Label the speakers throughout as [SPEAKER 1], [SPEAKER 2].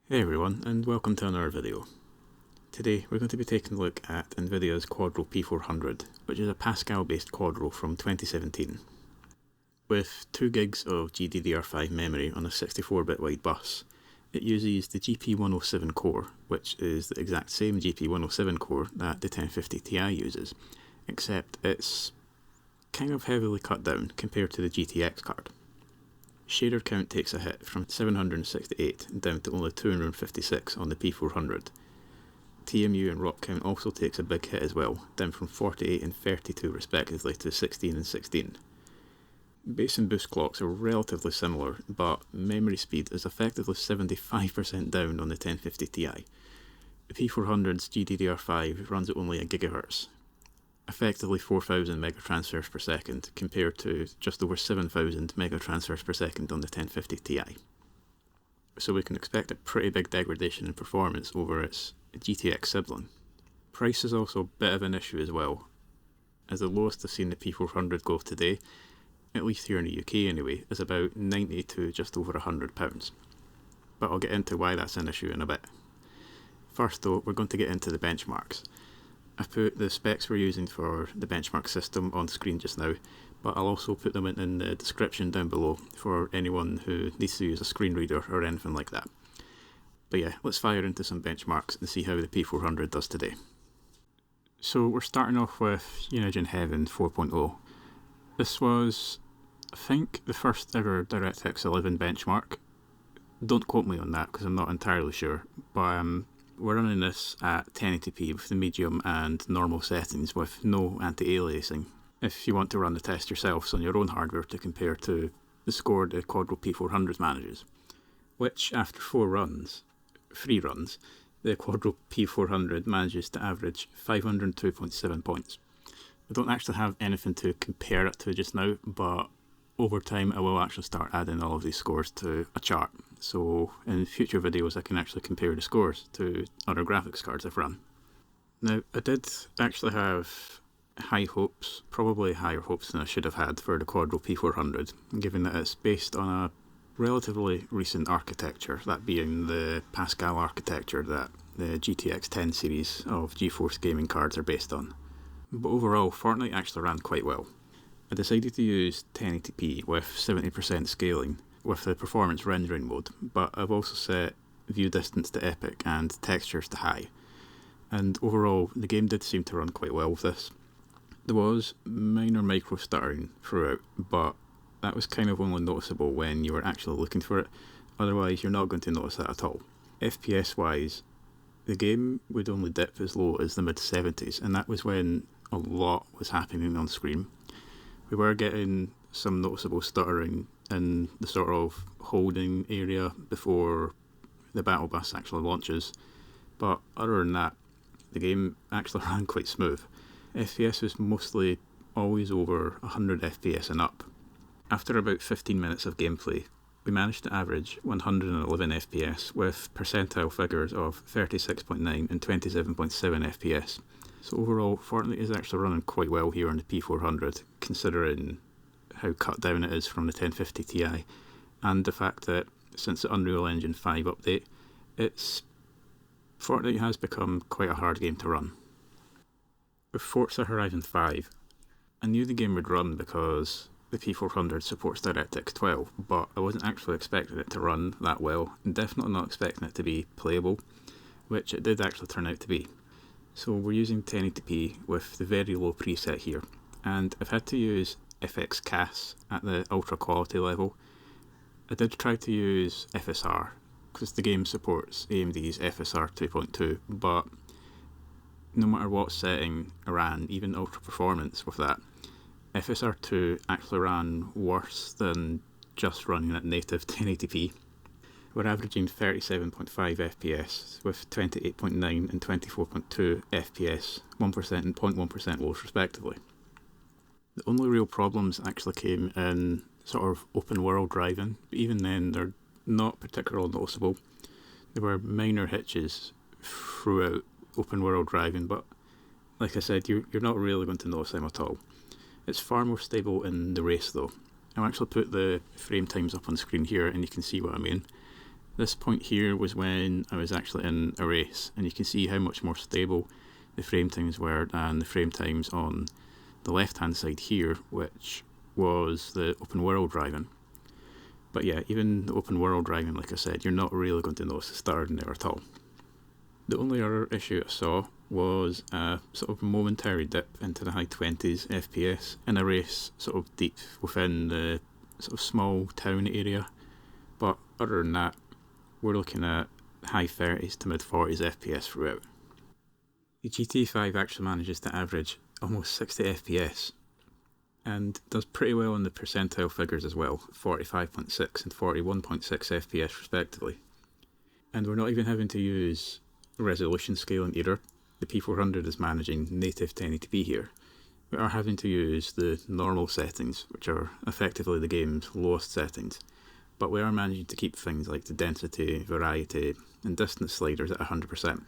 [SPEAKER 1] Hey everyone, and welcome to another video. Today we're going to be taking a look at Nvidia's Quadro P400, which is a Pascal based Quadro from 2017. With 2 gigs of GDDR5 memory on a 64-bit wide bus, it uses the GP1010 core, which is the exact same GP1010 core that the 1050 Ti uses, except it's kind of heavily cut down compared to the GTX card. Shader count takes a hit from 768 down to only 256 on the P400. TMU and ROP count also takes a big hit as well, down from 48 and 32 respectively to 16 and 16. Base and boost clocks are relatively similar, but memory speed is effectively 75% down on the 1050 Ti. The P400's GDDR5 runs at only a GHz, effectively 4,000 megatransfers per second, compared to just over 7,000 megatransfers per second on the 1050 Ti. So we can expect a pretty big degradation in performance over its GTX sibling. Price is also a bit of an issue as well, as the lowest I've seen the P400 go today, at least here in the UK anyway, is about 90 to just over £100. But I'll get into why that's an issue in a bit. First though, we're going to get into the benchmarks. I've put the specs we're using for the benchmark system on screen just now, but I'll also put them in the description down below for anyone who needs to use a screen reader or anything like that. But yeah, let's fire into some benchmarks and see how the P400 does today. So we're starting off with Unigine Heaven 4.0. This was, I think, the first ever DirectX 11 benchmark. Don't quote me on that because I'm not entirely sure, but we're running this at 1080p with the medium and normal settings with no anti-aliasing. If you want to run the test yourselves on your own hardware to compare to the score the Quadro P400 manages, which after 3 runs, the Quadro P400 manages to average 502.7 points. I don't actually have anything to compare it to just now, but over time I will actually start adding all of these scores to a chart, so in future videos I can actually compare the scores to other graphics cards I've run. Now, I did actually have high hopes, probably higher hopes than I should have had for the Quadro P400, given that it's based on a relatively recent architecture, that being the Pascal architecture that the GTX 10 series of GeForce gaming cards are based on. But overall, Fortnite actually ran quite well. I decided to use 1080p with 70% scaling with the performance rendering mode, but I've also set view distance to epic and textures to high. And overall, the game did seem to run quite well with this. There was minor micro stuttering throughout, but that was kind of only noticeable when you were actually looking for it, otherwise you're not going to notice that at all. FPS wise, the game would only dip as low as the mid 70s, and that was when a lot was happening on screen. We were getting some noticeable stuttering in the sort of holding area before the battle bus actually launches, but other than that, the game actually ran quite smooth. FPS was mostly always over 100 FPS and up. After about 15 minutes of gameplay, we managed to average 111 FPS with percentile figures of 36.9 and 27.7 FPS. So overall, Fortnite is actually running quite well here on the P400, considering how cut down it is from the 1050 Ti, and the fact that since the Unreal Engine 5 update, Fortnite has become quite a hard game to run. With Forza Horizon 5, I knew the game would run because the P400 supports DirectX 12, but I wasn't actually expecting it to run that well, and definitely not expecting it to be playable, which it did actually turn out to be. So we're using 1080p with the very low preset here, and I've had to use FX CAS at the ultra quality level. I did try to use FSR, because the game supports AMD's FSR 2.2, but no matter what setting I ran, even ultra performance with that, FSR 2 actually ran worse than just running at native 1080p. We're averaging 37.5 FPS with 28.9 and 24.2 FPS, 1% and 0.1% lows respectively. The only real problems actually came in sort of open world driving, but even then they're not particularly noticeable. There were minor hitches throughout open world driving, but like I said, you're not really going to notice them at all. It's far more stable in the race though. I'll actually put the frame times up on screen here and you can see what I mean. This point here was when I was actually in a race, and you can see how much more stable the frame times were than the frame times on the left hand side here, which was the open world driving. But yeah, even the open world driving, like I said, you're not really going to notice the stutter in there at all. The only other issue I saw was a sort of momentary dip into the high 20s FPS in a race sort of deep within the sort of small town area. But other than that, we're looking at high 30s to mid 40s FPS throughout. The GT5 actually manages to average almost 60 FPS and does pretty well in the percentile figures as well, 45.6 and 41.6 FPS respectively. And we're not even having to use resolution scaling either. The P400 is managing native 1080p here. We are having to use the normal settings, which are effectively the game's lowest settings, but we are managing to keep things like the density, variety and distance sliders at 100%.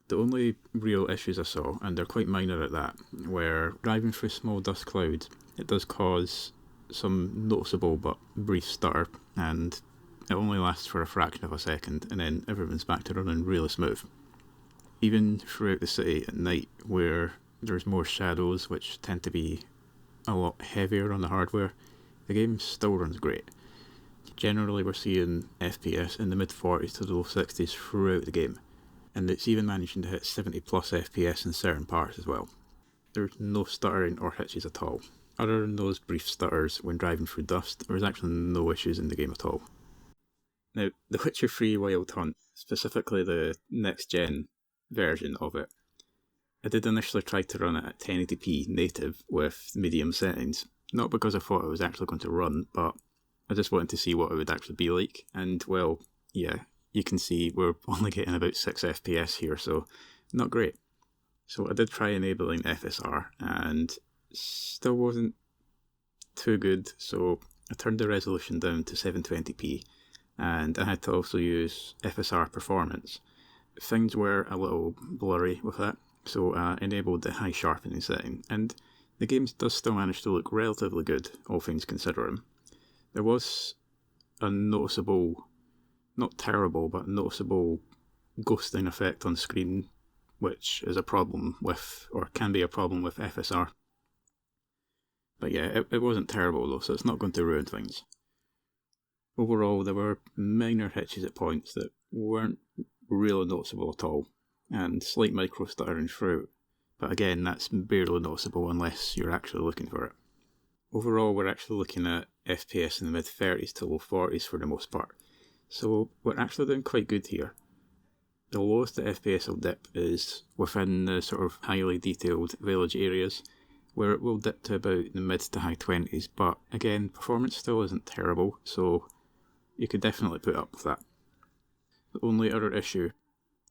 [SPEAKER 1] The only real issues I saw, and they're quite minor at that, were driving through small dust clouds. It does cause some noticeable but brief stutter, and it only lasts for a fraction of a second, and then everyone's back to running really smooth. Even throughout the city at night, where there's more shadows, which tend to be a lot heavier on the hardware, the game still runs great. Generally we're seeing FPS in the mid 40s to the low 60s throughout the game, and it's even managing to hit 70 plus FPS in certain parts as well. There's no stuttering or hitches at all. Other than those brief stutters when driving through dust, there's actually no issues in the game at all. Now, the Witcher 3 Wild Hunt, specifically the next gen version of it, I did initially try to run it at 1080p native with medium settings, not because I thought it was actually going to run, but I just wanted to see what it would actually be like, and well, yeah, you can see we're only getting about 6 FPS here, so not great. So I did try enabling FSR, and still wasn't too good, so I turned the resolution down to 720p, and I had to also use FSR performance. Things were a little blurry with that, so I enabled the high sharpening setting, and the game does still manage to look relatively good, all things considering. There was a noticeable, not terrible, but noticeable ghosting effect on screen, which is a problem with, or can be a problem with FSR. But yeah, it wasn't terrible though, so it's not going to ruin things. Overall, there were minor hitches at points that weren't really noticeable at all, and slight micro stuttering through, but again, that's barely noticeable unless you're actually looking for it. Overall, we're actually looking at FPS in the mid 30s to low 40s for the most part, so we're actually doing quite good here. The lowest the FPS will dip is within the sort of highly detailed village areas, where it will dip to about the mid to high 20s, but again, performance still isn't terrible, so you could definitely put up with that. The only other issue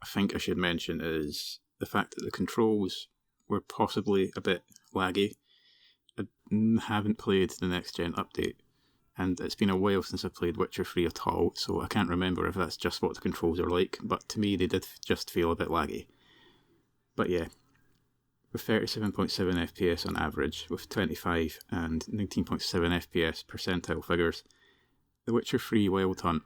[SPEAKER 1] I think I should mention is the fact that the controls were possibly a bit laggy. I haven't played the next gen update, and it's been a while since I played Witcher 3 at all, so I can't remember if that's just what the controls are like, but to me they did just feel a bit laggy. But yeah, with 37.7 FPS on average, with 25 and 19.7 FPS percentile figures, The Witcher 3 Wild Hunt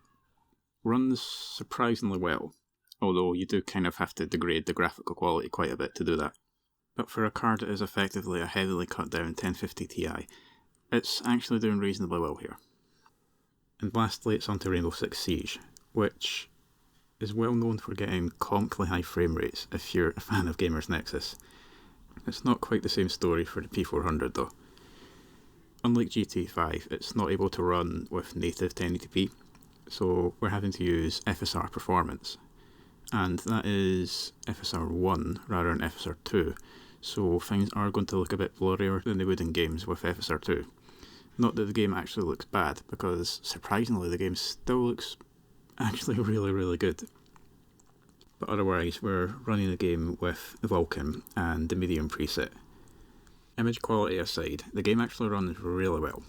[SPEAKER 1] runs surprisingly well, although you do kind of have to degrade the graphical quality quite a bit to do that. But for a card that is effectively a heavily cut down 1050 Ti, it's actually doing reasonably well here. And lastly, it's onto Rainbow Six Siege, which is well known for getting comically high frame rates if you're a fan of Gamers Nexus. It's not quite the same story for the P400 though. Unlike GT5, it's not able to run with native 1080p, so we're having to use FSR performance, and that is FSR 1 rather than FSR 2, so things are going to look a bit blurrier than they would in games with FSR 2. Not that the game actually looks bad, because surprisingly the game still looks actually really good. But otherwise we're running the game with Vulkan and the medium preset. Image quality aside, the game actually runs really well.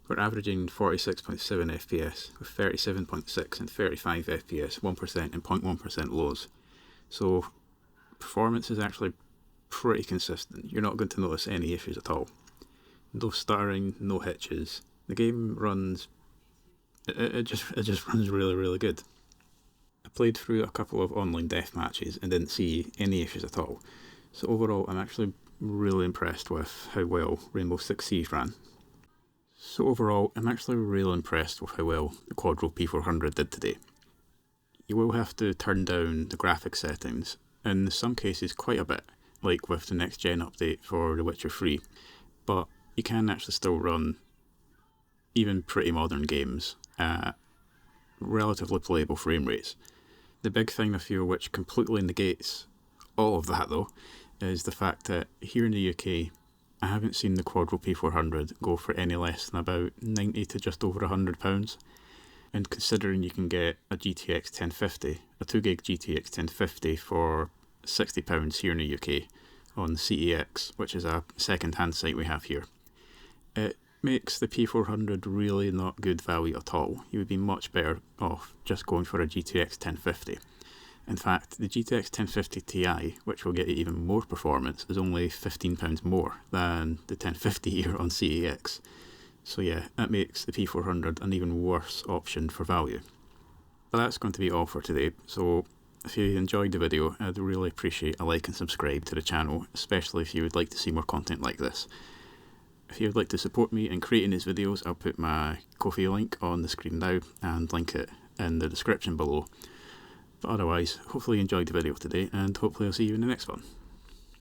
[SPEAKER 1] We're averaging 46.7 FPS with 37.6 and 35 FPS, 1% and 0.1% lows. So performance is actually pretty consistent. You're not going to notice any issues at all. No stuttering, no hitches. The game runs It just runs really good. I played through a couple of online death matches and didn't see any issues at all. So overall, I'm actually really impressed with how well Rainbow Six Siege ran. So overall, I'm actually really impressed with how well the Quadro P400 did today. You will have to turn down the graphics settings, in some cases quite a bit, like with the next gen update for The Witcher 3, but you can actually still run even pretty modern games at relatively playable frame rates. The big thing I feel which completely negates all of that though is the fact that here in the UK I haven't seen the Quadro P400 go for any less than about 90 to just over £100, and considering you can get a GTX 1050, a 2GB GTX 1050 for £60 here in the UK on CEX, which is a second hand site we have here, it makes the P400 really not good value at all. You would be much better off just going for a GTX 1050. In fact, the GTX 1050 Ti, which will get you even more performance, is only £15 more than the 1050 here on CEX. So yeah, that makes the P400 an even worse option for value. But that's going to be all for today, so if you enjoyed the video, I'd really appreciate a like and subscribe to the channel, especially if you would like to see more content like this. If you would like to support me in creating these videos, I'll put my Ko-fi link on the screen now and link it in the description below. But otherwise, hopefully you enjoyed the video today, and hopefully I'll see you in the next one.